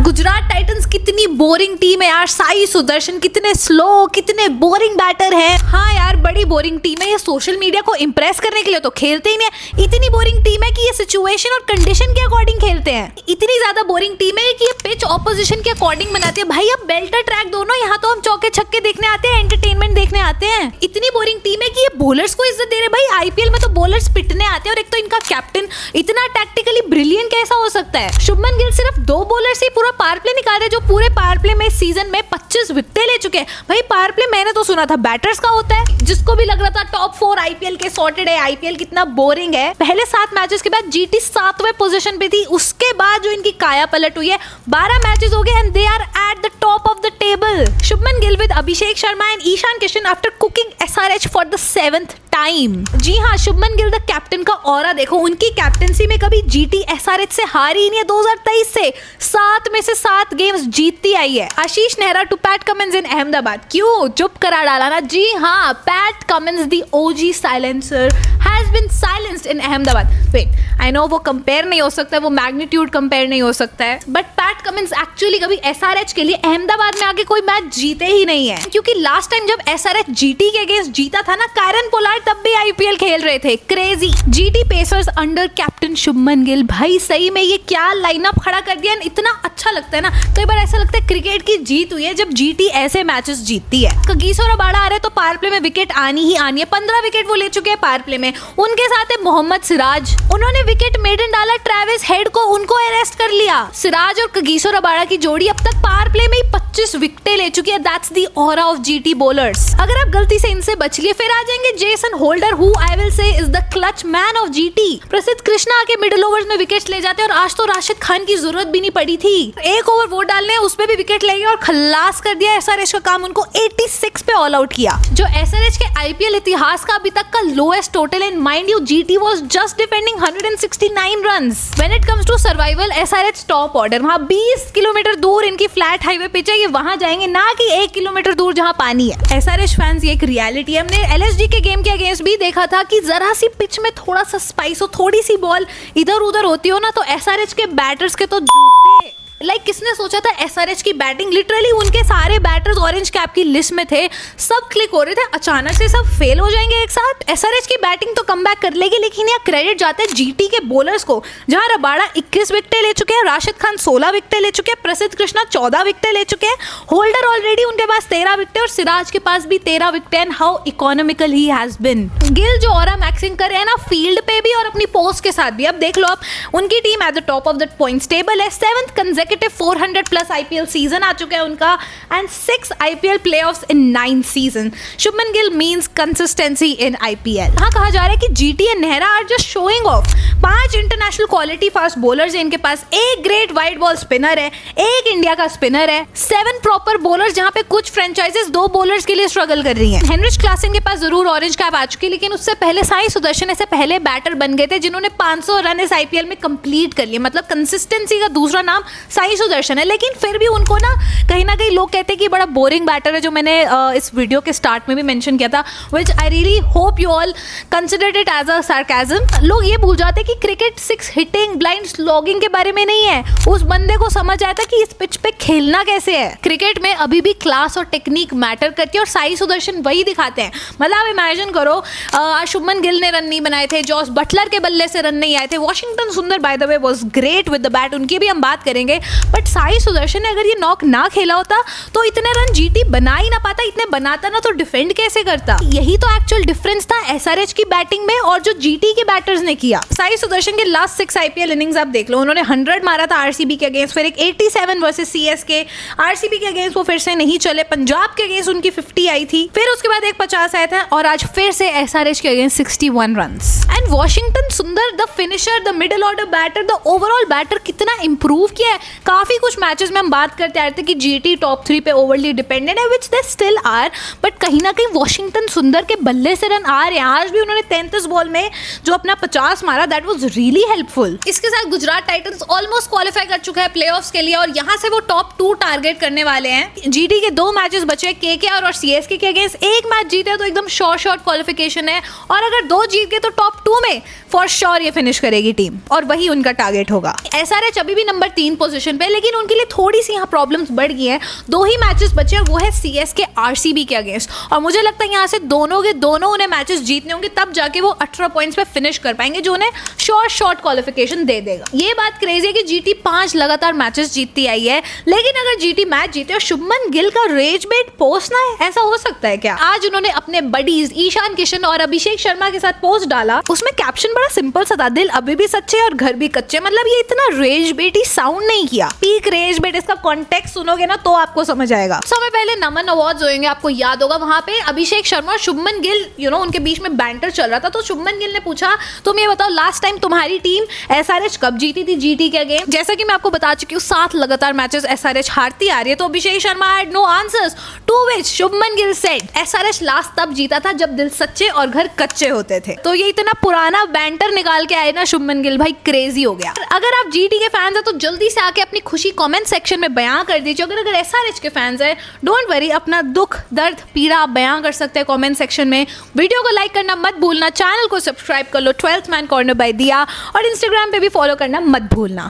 Gujarat Titans कितनी boring team है यार। साई सुदर्शन कितने स्लो, कितने बोरिंग बैटर हैं। हाँ यार, बड़ी बोरिंग टीम है। ये सोशल मीडिया को इंप्रेस करने के लिए तो खेलते ही नहीं है। इतनी बोरिंग टीम है कि ये सिचुएशन और कंडीशन के अकॉर्डिंग खेलते हैं। इतनी ज्यादा बोरिंग टीम है कि ये पिच ऑपोजिशन के अकॉर्डिंग बनाती है। भाई अब बेल्टर ट्रैक दोनों, यहाँ तो हम चौके छक्के देखने आते हैं, एंटरटेनमेंट देखने आते हैं। इतनी बोरिंग टीम है कि ये बॉलर्स को इज्जत दे रहे। भाई आईपीएल में तो बॉलर्स पिटने आते हैं और एक तो इनका कैप्टन इतना टैक्टिकली ब्रिलियंट कैसा हो सकता है। शुभमन गिल सिर्फ 2 बॉलर से पूरा पावर प्ले निकाल रहे, जो पूरे पावर प्ले में सीजन में 25 विकेटें ले चुके हैं। भाई पावर प्ले मैंने तो सुना था बैटर्स का होता है, जिसको भी लग रहा था टॉप 4 आईपीएल के सॉर्टेड है। आईपीएल कितना बोरिंग है। पहले 7 मैचेस के बाद जीटी 7वें पोजीशन पे थी। उसके बाद जो इनकी काया पलट हुई है, 12 मैचेस हो गए and they are at the top of the table. Shubman Gill with Abhishek Sharma and Ishan Kishan after cooking SRH for the 7th time. जी हाँ, शुभमन गिल द कैप्टन का ऑरा देखो। उनकी कैप्टनसी में कभी जीटी एसआरएच से हारी ही नहीं है। 2023 से 7 में से 7 गेम्स जीतती आई है। Ashish Nehra to Pat Cummins in Ahmedabad. क्यों चुप करा डाला ना। जी हाँ, Pat Cummins the OG silencer has been silenced in Ahmedabad. Wait, I know वो कंपेयर नहीं हो सकता है, वो मैग्नीट्यूड कंपेयर नहीं हो सकता है, बट पैट कमिंस एक्चुअली कभी एसआरएच के लिए अहमदाबाद में आके कोई मैच जीते ही नहीं है। क्योंकि लास्ट टाइम जब एसआरएच जीटी के अगेंस्ट जीता था ना, कायरन पोलार्ड तब भी आईपीएल खेल रहे थे। Crazy. GT pacers under captain Shubman Gill. भाई सही में ये क्या लाइनअप खड़ा कर दिया। इतना अच्छा लगता है ना, कई बार ऐसा लगता है क्रिकेट की जीत हुई है जब जीटी ऐसे मैचेस जीतती है। कगिसो रबाड़ा आ रहे तो पावर प्ले में विकेट आनी ही आनी है। 15 विकेट वो ले चुके हैं पावर प्ले में। उनके साथ है मोहम्मद सिराज। उन्होंने विकेट मेडन डाला ट्रेविस हेड को, उनको अरेस्ट कर लिया। सिराज और कगिसो रबाड़ा की जोड़ी अब तक पावर प्ले में ही 25 विकेटें ले चुकी है। That's the aura of GT bowlers. अगर आप गलती से इनसे बच लिए, फिर आ जाएंगे Jason holder, who I will say is the clutch man of GT. प्रसिद्ध कृष्णा आके मिडिल ओवर्स में विकेट्स ले जाते हैं और आज तो राशिद खान की जरूरत भी नहीं पड़ी थी। एक ओवर वो डालने उसमें भी विकेट ले गए और खल्लास कर दिया। एसआरएच का काम उनको 86 पे ऑल आउट किया, जो एसआरएच के आईपीएल इतिहास का अभी तक का lowest total. And mind you, GT was just defending 169 runs. When it comes to survival, SRH top order. वहां 20 किलोमीटर दूर इनकी फ्लैट हाईवे पिच है, ये वहां जाएंगे, ना कि 1 किलोमीटर दूर जहां पानी है। एसआरएच फैंस, ये एक रियलिटी है। हमने एलएसजी के गेम के अगेंस्ट भी देखा था कि जरा सी पिच में थोड़ा सा स्पाइस हो, थोड़ी सी बॉल इधर उधर होती हो ना, तो एसआरएच के बैटर्स के तो जूते। किसने सोचा था एसआरएच की बैटिंग, लिटरली उनके सारे बैटर्स ऑरेंज कैप की लिस्ट में थे, सब क्लिक हो रहे थे, अचानक से सब फेल हो जाएंगे एक साथ। एसआरएच की बैटिंग तो कमबैक कर लेगी, लेकिन यह क्रेडिट जाता है जीटी के बॉलर्स को, जहां रबाड़ा 21 विकेटें ले चुके हैं, राशिद खान 16 विकेटें ले चुके हैं, प्रसिद्ध कृष्णा 14 विकेटें ले चुके हैं, होल्डर ऑलरेडी उनके पास 13 विकेटें और सिराज के पास भी 13 विकेटें। And how economical he has been. Gill जो ऑरा मैक्सिंग कर रहे हैं ना, फील्ड पे भी और अपनी पोस्ट के साथ भी। अब देख लो आप, उनकी team at the top of the points table है। 7th कंसेक्यूटिव 400+ आईपीएल सीजन आ चुका है उनका, and 6 IPL playoffs in 9 season. Shubman Gill means consistency in IPL. हाँ, कहा जा रहा है कि GT and Nehra are just showing off. 5 international quality fast bowlers हैं इनके पास, 1 ग्रेट वाइड बॉल स्पिनर है, 1 इंडिया का स्पिनर है, 7 प्रॉपर बॉलर्स, जहां पे कुछ फ्रेंचाइजेस 2 बॉलर्स के लिए स्ट्रगल कर रही हैं। हेनरिच क्लासन के पास जरूर ऑरेंज कैप आ चुकी है, लेकिन उससे पहले साई सुदर्शन ऐसे पहले बैटर बन गए थे जिन्होंने 500 रन इस आईपीएल में कंप्लीट कर लिए। मतलब कंसिस्टेंसी का दूसरा नाम साई सुदर्शन है। लेकिन फिर भी उनको ना कहीं लोग कहते हैं कि बड़ा बोरिंग बैटर है, जो मैंने इस वीडियो के स्टार्ट में भी मेंशन किया था, which I really hope you all considered it as a sarcasm. लोग ये भूल जाते हैं कि क्रिकेट 6 हिटिंग ब्लाइंड स्लॉगिंग के बारे में नहीं है। उस बंदे को समझ आया था कि इस पिच पे खेलना कैसे है। क्रिकेट में अभी भी क्लास और टेक्निक मैटर करती है, और साई सुदर्शन वही दिखाते हैं। मतलब आप इमेजिन करो, शुभमन गिल ने रन नहीं बनाए थे, जॉस बटलर के बल्ले से रन नहीं आए थे, वॉशिंगटन सुंदर by the way was great with the bat, उनकी भी हम बात करेंगे, बट साई सुदर्शन ने अगर ये नॉक ना खेला होता तो इतने रन जीटी बना ही ना पाता। इतने बनाता ना तो डिफेंड कैसे करता। यही तो एक्चुअल डिफरेंस था एसआरएच की बैटिंग में और जो जीटी के बैटर्स ने किया। साई सुदर्शन के लास्ट 6 आईपीएल इनिंग्स आप देख लो, उन्होंने 100 मारा था आरसीबी के अगेंस्ट, फिर एक 87 वर्सेस सीएसके, आरसीबी के अगेंस्ट वो फिर से नहीं चले, पंजाब के अगेंस्ट उनकी 50 आई थी, फिर उसके बाद एक 50 आया था, और आज फिर से एसआरएच के against 61 runs. And Washington Sundar, the finisher, the middle order batter, the overall batter, कितना इंप्रूव किया है। काफी कुछ मैचेस में हम बात करते आ रहे थे कि जीटी टॉप 3 पे ओवरली डिपेंडेंट है, विच दे स्टिल आर, बट कहीं ना कहीं वॉशिंगटन सुंदर के बल्ले से रन आ रहे हैं। आज भी उन्होंने 33 बॉल में जो अपना 50 मारा, दैट वाज रियली हेल्पफुल। इसके साथ गुजरात टाइटंस ऑलमोस्ट क्वालिफाई कर चुका है प्लेऑफ्स के लिए, और यहां से वो टॉप 2 टारगेट करने वाले हैं। जीटी के 2 मैचेस बचे, केकेआर और सीएसके के अगेंस्ट 1 मैच जीते तो एकदम शॉर्ट क्वालिफिकेशन है, और अगर 2 जीत गए तो टॉप 2 में फॉर श्योर ये फिनिश करेगी टीम, और वही उनका टारगेट होगा। एसआरएच अभी भी नंबर 3 पोजीशन पोजीशन पे, लेकिन उनके लिए थोड़ी सी यहाँ प्रॉब्लम्स बढ़ गई हैं। 2 ही मैचेस बचे हैं, वो है सीएसके आरसीबी के अगेंस्ट, और मुझे लगता है यहाँ से दोनों के दोनों उन्हें मैचेस जीतने होंगे, तब जाके वो 18 पॉइंट्स पे फिनिश कर पाएंगे, जो उन्हें शॉर्ट क्वालिफिकेशन दे देगा। ये बात क्रेजी है कि जीटी 5 लगातार मैचेस जीतती आई है, लेकिन अगर जीटी मैच जीते और शुभमन गिल का रेज बेट पोस्ट ना है, ऐसा हो सकता है क्या? आज उन्होंने अपने बडीज ईशान किशन और अभिषेक शर्मा के साथ पोस्ट डाला, उसमें कैप्शन बड़ा सिंपल सा था, दिल अभी भी सच्चे और घर भी कच्चे। मतलब ये इतना रेज बेटी साउंड नहीं किया, पीक रेज बेट, इसका कॉन्टेक्स्ट सुनोगे ना तो आपको समझ आएगा। समय पहले नमन अवार्ड्स होंगे, आपको याद होगा, वहां पे अभिषेक शर्मा और शुभमन गिल उनके बीच में बैंटर चल रहा था, तो शुभमन गिल ने पूछा, तुम ये बताओ लास्ट टाइम तुम्हारी टीम एसआरएच कब जीती थी जीटी के अगेंस्ट? जैसा कि मैं आपको बता चुकी हूँ 7 लगातार मैचेस एसआरएच हारती आ रही है, तो Abhishek Sharma had no answers, to which Shubman Gill said SRH last तब जीता था जब दिल सच्चे और घर कच्चे होते थे। तो ये इतना पुराना बैंटर निकाल के आए ना शुभमन गिल, भाई क्रेजी हो गया। अगर आप जीटी के फैंस हैं तो जल्दी से आके अपनी खुशी कमेंट सेक्शन में बयां कर दीजिए। अगर एसआरएच के फैंस हैं, डोंट वरी, अपना दुख दर्द पीड़ा आप बयां कर सकते हैं कमेंट सेक्शन में। वीडियो को लाइक करना मत भूलना, चैनल को सब्सक्राइब कर लो 12th मैन कॉर्नर बाय दिया, और इंस्टाग्राम पे भी फॉलो करना मत भूलना।